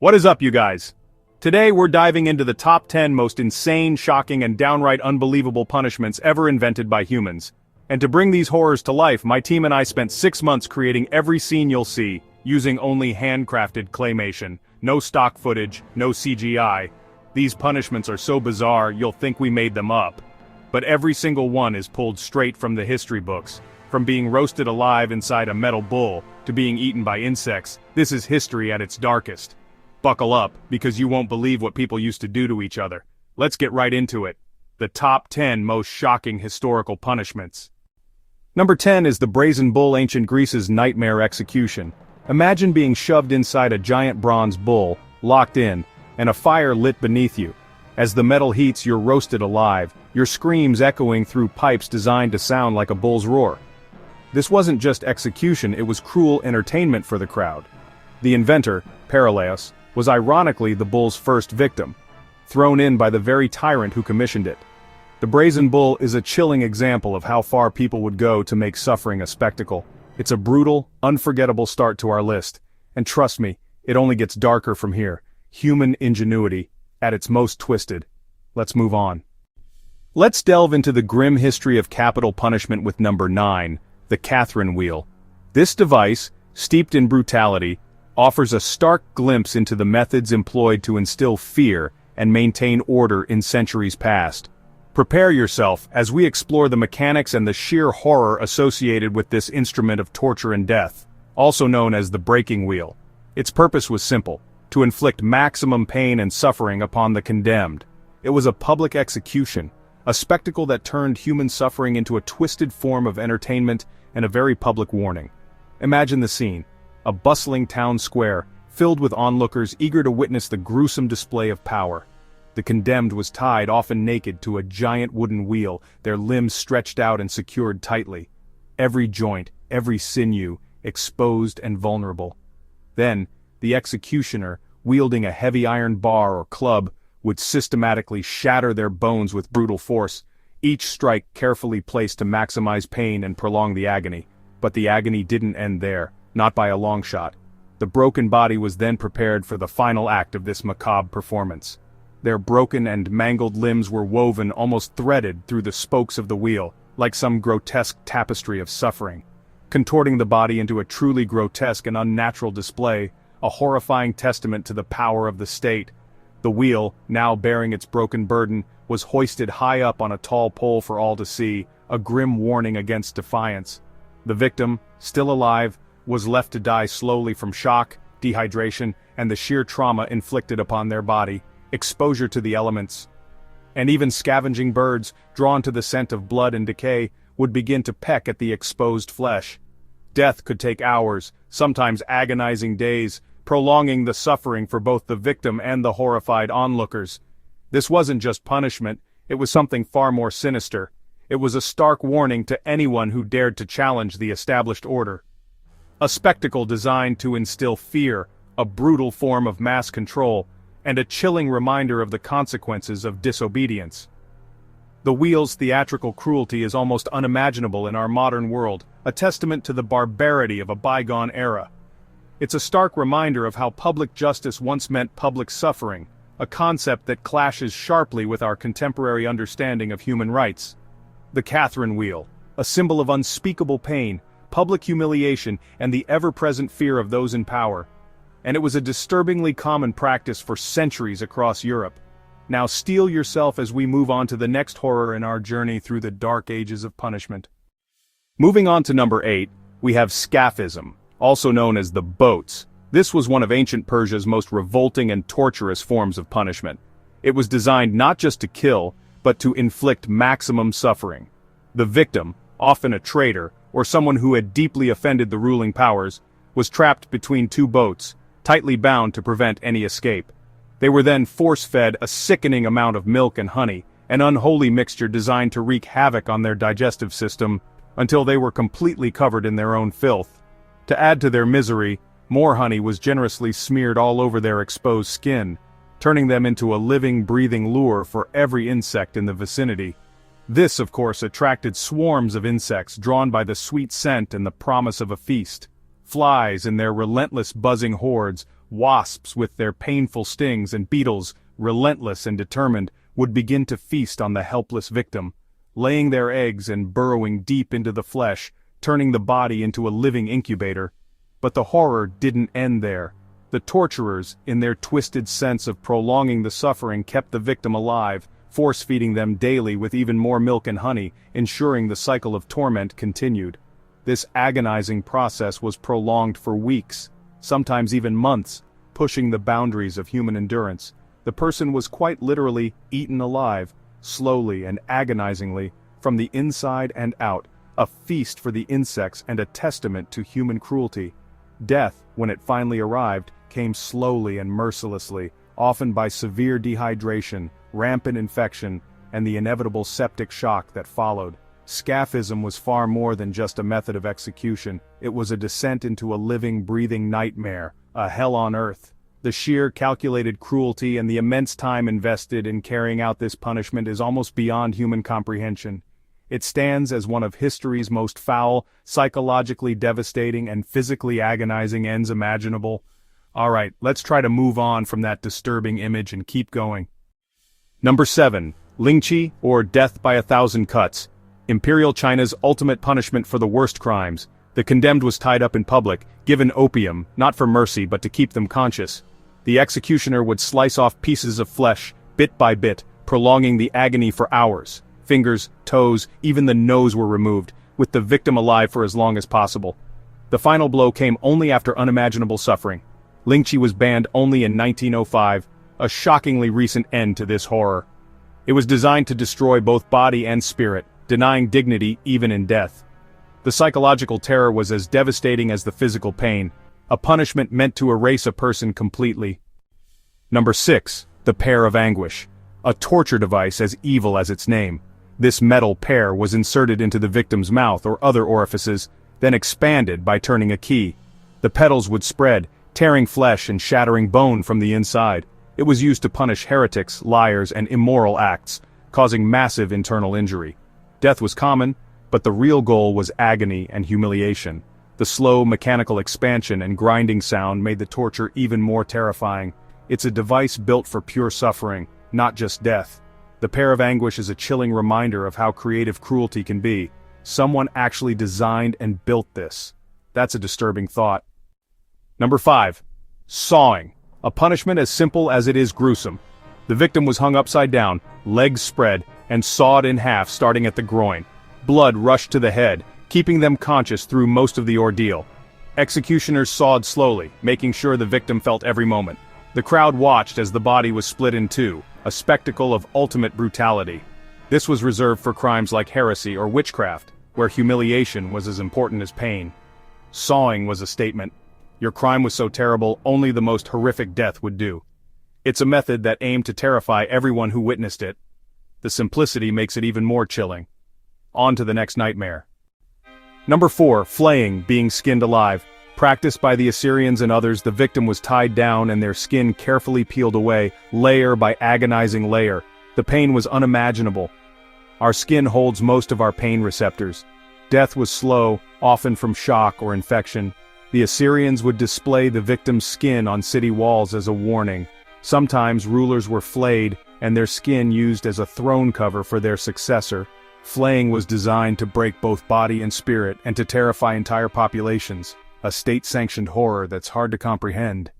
What is up, you guys? Today we're diving into the top 10 most insane, shocking, and downright unbelievable punishments ever invented by humans. And to bring these horrors to life, my team and I spent 6 months creating every scene you'll see, using only handcrafted claymation. No stock footage, no CGI. These punishments are so bizarre you'll think we made them up. But every single one is pulled straight from the history books. From being roasted alive inside a metal bull, to being eaten by insects, this is history at its darkest. Buckle up, because you won't believe what people used to do to each other. Let's get right into it. The top 10 most shocking historical punishments. Number 10 is the Brazen Bull, ancient Greece's nightmare execution. Imagine being shoved inside a giant bronze bull, locked in, and a fire lit beneath you. As the metal heats, you're roasted alive, your screams echoing through pipes designed to sound like a bull's roar. This wasn't just execution, it was cruel entertainment for the crowd. The inventor, Paralaos, was ironically the bull's first victim, thrown in by the very tyrant who commissioned it. The Brazen Bull is a chilling example of how far people would go to make suffering a spectacle. It's a brutal, unforgettable start to our list, and trust me, it only gets darker from here. Human ingenuity, at its most twisted. Let's move on. Let's delve into the grim history of capital punishment with number 9, the Catherine Wheel. This device, steeped in brutality, offers a stark glimpse into the methods employed to instill fear and maintain order in centuries past. Prepare yourself as we explore the mechanics and the sheer horror associated with this instrument of torture and death, also known as the breaking wheel. Its purpose was simple: to inflict maximum pain and suffering upon the condemned. It was a public execution, a spectacle that turned human suffering into a twisted form of entertainment and a very public warning. Imagine the scene. A bustling town square, filled with onlookers eager to witness the gruesome display of power. The condemned was tied, often naked, to a giant wooden wheel, their limbs stretched out and secured tightly. Every joint, every sinew, exposed and vulnerable. Then, the executioner, wielding a heavy iron bar or club, would systematically shatter their bones with brutal force, each strike carefully placed to maximize pain and prolong the agony. But the agony didn't end there. Not by a long shot. The broken body was then prepared for the final act of this macabre performance. Their broken and mangled limbs were woven, almost threaded, through the spokes of the wheel, like some grotesque tapestry of suffering, contorting the body into a truly grotesque and unnatural display, a horrifying testament to the power of the state. The wheel, now bearing its broken burden, was hoisted high up on a tall pole for all to see, a grim warning against defiance. The victim, still alive, was left to die slowly from shock, dehydration, and the sheer trauma inflicted upon their body, exposure to the elements. And even scavenging birds, drawn to the scent of blood and decay, would begin to peck at the exposed flesh. Death could take hours, sometimes agonizing days, prolonging the suffering for both the victim and the horrified onlookers. This wasn't just punishment, it was something far more sinister. It was a stark warning to anyone who dared to challenge the established order. A spectacle designed to instill fear, a brutal form of mass control, and a chilling reminder of the consequences of disobedience. The wheel's theatrical cruelty is almost unimaginable in our modern world, a testament to the barbarity of a bygone era. It's a stark reminder of how public justice once meant public suffering, a concept that clashes sharply with our contemporary understanding of human rights. The Catherine Wheel, a symbol of unspeakable pain, public humiliation, and the ever-present fear of those in power. And it was a disturbingly common practice for centuries across Europe. Now steel yourself as we move on to the next horror in our journey through the dark ages of punishment. Moving on to number 8, we have scaphism, also known as the boats. This was one of ancient Persia's most revolting and torturous forms of punishment. It was designed not just to kill, but to inflict maximum suffering. The victim, often a traitor, or someone who had deeply offended the ruling powers, was trapped between two boats, tightly bound to prevent any escape. They were then force-fed a sickening amount of milk and honey, an unholy mixture designed to wreak havoc on their digestive system, until they were completely covered in their own filth. To add to their misery, more honey was generously smeared all over their exposed skin, turning them into a living, breathing lure for every insect in the vicinity. This, of course, attracted swarms of insects drawn by the sweet scent and the promise of a feast. Flies, in their relentless buzzing hordes, Wasps with their painful stings and beetles, relentless and determined, would begin to feast on the helpless victim, laying their eggs and burrowing deep into the flesh, turning the body into a living incubator. But the horror didn't end there. The torturers, in their twisted sense of prolonging the suffering, kept the victim alive, force-feeding them daily with even more milk and honey, ensuring the cycle of torment continued. This agonizing process was prolonged for weeks, sometimes even months, pushing the boundaries of human endurance. The person was quite literally eaten alive, slowly and agonizingly, from the inside and out, a feast for the insects and a testament to human cruelty. Death, when it finally arrived, came slowly and mercilessly, often by severe dehydration, rampant infection, and the inevitable septic shock that followed. Scaphism was far more than just a method of execution. It was a descent into a living, breathing nightmare, a hell on earth. The sheer calculated cruelty and the immense time invested in carrying out this punishment is almost beyond human comprehension. It stands as one of history's most foul, psychologically devastating, and physically agonizing ends imaginable. Alright, let's try to move on from that disturbing image and keep going. Number 7. Lingqi, or death by 1,000 cuts. Imperial China's ultimate punishment for the worst crimes. The condemned was tied up in public, given opium, not for mercy but to keep them conscious. The executioner would slice off pieces of flesh, bit by bit, prolonging the agony for hours. Fingers, toes, even the nose were removed, with the victim alive for as long as possible. The final blow came only after unimaginable suffering. Lingqi was banned only in 1905, a shockingly recent end to this horror. It was designed to destroy both body and spirit, denying dignity even in death. The psychological terror was as devastating as the physical pain, a punishment meant to erase a person completely. Number 6. The Pear of Anguish. A torture device as evil as its name. This metal pear was inserted into the victim's mouth or other orifices, then expanded by turning a key. The petals would spread, tearing flesh and shattering bone from the inside. It was used to punish heretics, liars, and immoral acts, causing massive internal injury. Death was common, but the real goal was agony and humiliation. The slow, mechanical expansion and grinding sound made the torture even more terrifying. It's a device built for pure suffering, not just death. The Pear of Anguish is a chilling reminder of how creative cruelty can be. Someone actually designed and built this. That's a disturbing thought. Number 5. Sawing. A punishment as simple as it is gruesome. The victim was hung upside down, legs spread, and sawed in half starting at the groin. Blood rushed to the head, keeping them conscious through most of the ordeal. Executioners sawed slowly, making sure the victim felt every moment. The crowd watched as the body was split in two, a spectacle of ultimate brutality. This was reserved for crimes like heresy or witchcraft, where humiliation was as important as pain. Sawing was a statement. Your crime was so terrible, only the most horrific death would do. It's a method that aimed to terrify everyone who witnessed it. The simplicity makes it even more chilling. On to the next nightmare. Number 4. Flaying, being skinned alive. Practiced by the Assyrians and others, the victim was tied down and their skin carefully peeled away, layer by agonizing layer. The pain was unimaginable. Our skin holds most of our pain receptors. Death was slow, often from shock or infection. The Assyrians would display the victim's skin on city walls as a warning. Sometimes rulers were flayed, and their skin used as a throne cover for their successor. Flaying was designed to break both body and spirit and to terrify entire populations. A state-sanctioned horror that's hard to comprehend.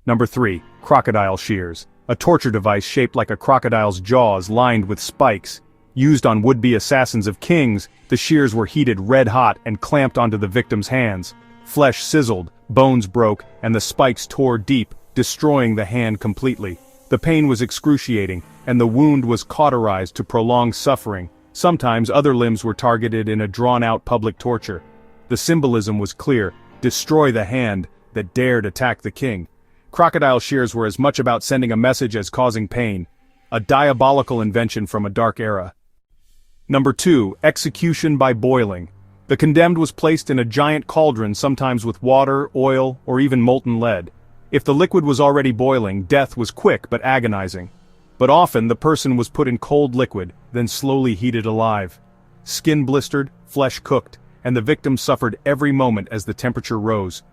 Number 3. Crocodile shears. A torture device shaped like a crocodile's jaws lined with spikes. Used on would-be assassins of kings, the shears were heated red-hot and clamped onto the victim's hands. Flesh sizzled, bones broke, and the spikes tore deep, destroying the hand completely. The pain was excruciating, and the wound was cauterized to prolong suffering. Sometimes other limbs were targeted in a drawn-out public torture. The symbolism was clear: destroy the hand that dared attack the king. Crocodile shears were as much about sending a message as causing pain. A diabolical invention from a dark era. Number 2. Execution by boiling. The condemned was placed in a giant cauldron, sometimes with water, oil, or even molten lead. If the liquid was already boiling, death was quick but agonizing. But often the person was put in cold liquid, then slowly heated alive. Skin blistered, flesh cooked, and the victim suffered every moment as the temperature rose.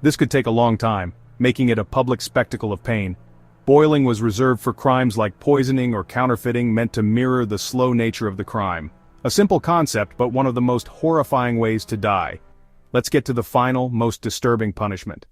This could take a long time. making it a public spectacle of pain. Boiling was reserved for crimes like poisoning or counterfeiting, meant to mirror the slow nature of the crime. A simple concept, but one of the most horrifying ways to die. Let's get to the final, most disturbing punishment.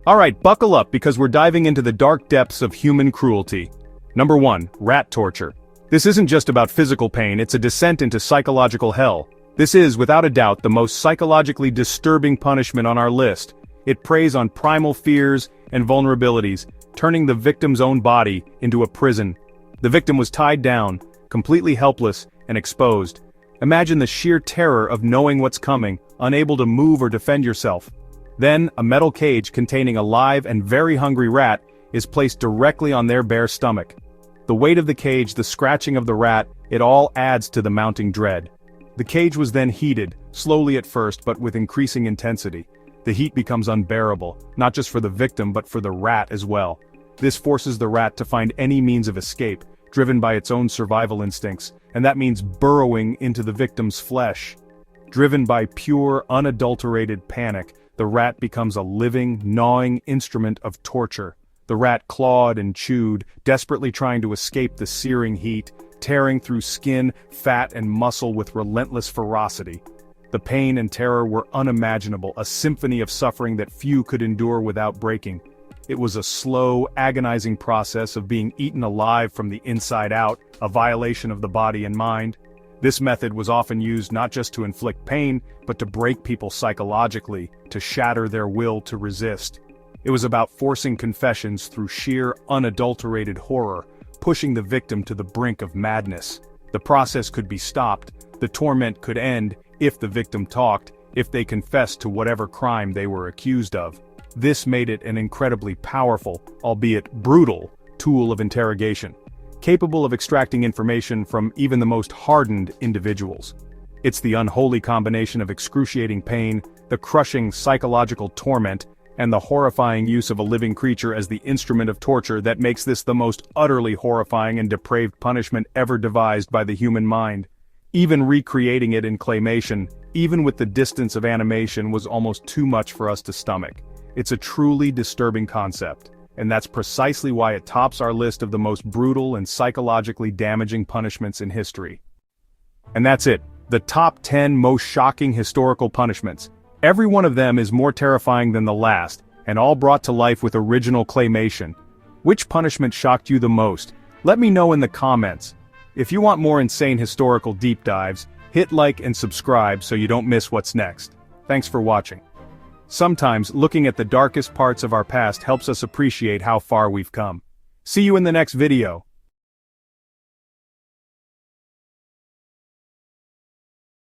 Alright, buckle up because we're diving into the dark depths of human cruelty. Number 1. Rat torture. This isn't just about physical pain, it's a descent into psychological hell. This is, without a doubt, the most psychologically disturbing punishment on our list. It preys on primal fears and vulnerabilities, turning the victim's own body into a prison. The victim was tied down, completely helpless and exposed. Imagine the sheer terror of knowing what's coming, unable to move or defend yourself. Then, a metal cage containing a live and very hungry rat is placed directly on their bare stomach. The weight of the cage, the scratching of the rat, it all adds to the mounting dread. The cage was then heated, slowly at first but with increasing intensity. The heat becomes unbearable, not just for the victim but for the rat as well. This forces the rat to find any means of escape, driven by its own survival instincts, and that means burrowing into the victim's flesh. Driven by pure, unadulterated panic, the rat becomes a living, gnawing instrument of torture. The rat clawed and chewed, desperately trying to escape the searing heat, tearing through skin, fat and muscle with relentless ferocity. The pain and terror were unimaginable, a symphony of suffering that few could endure without breaking. It was a slow, agonizing process of being eaten alive from the inside out, a violation of the body and mind. This method was often used not just to inflict pain, but to break people psychologically, to shatter their will to resist. It was about forcing confessions through sheer, unadulterated horror, pushing the victim to the brink of madness. The process could be stopped, the torment could end, if the victim talked, if they confessed to whatever crime they were accused of. This made it an incredibly powerful, albeit brutal, tool of interrogation, capable of extracting information from even the most hardened individuals. It's the unholy combination of excruciating pain, the crushing psychological torment, and the horrifying use of a living creature as the instrument of torture that makes this the most utterly horrifying and depraved punishment ever devised by the human mind. Even recreating it in claymation, even with the distance of animation, was almost too much for us to stomach. It's a truly disturbing concept, and that's precisely why it tops our list of the most brutal and psychologically damaging punishments in history. And that's it, the top 10 most shocking historical punishments. Every one of them is more terrifying than the last, and all brought to life with original claymation. Which punishment shocked you the most? Let me know in the comments. If you want more insane historical deep dives, hit like and subscribe so you don't miss what's next. Thanks for watching. Sometimes, looking at the darkest parts of our past helps us appreciate how far we've come. See you in the next video.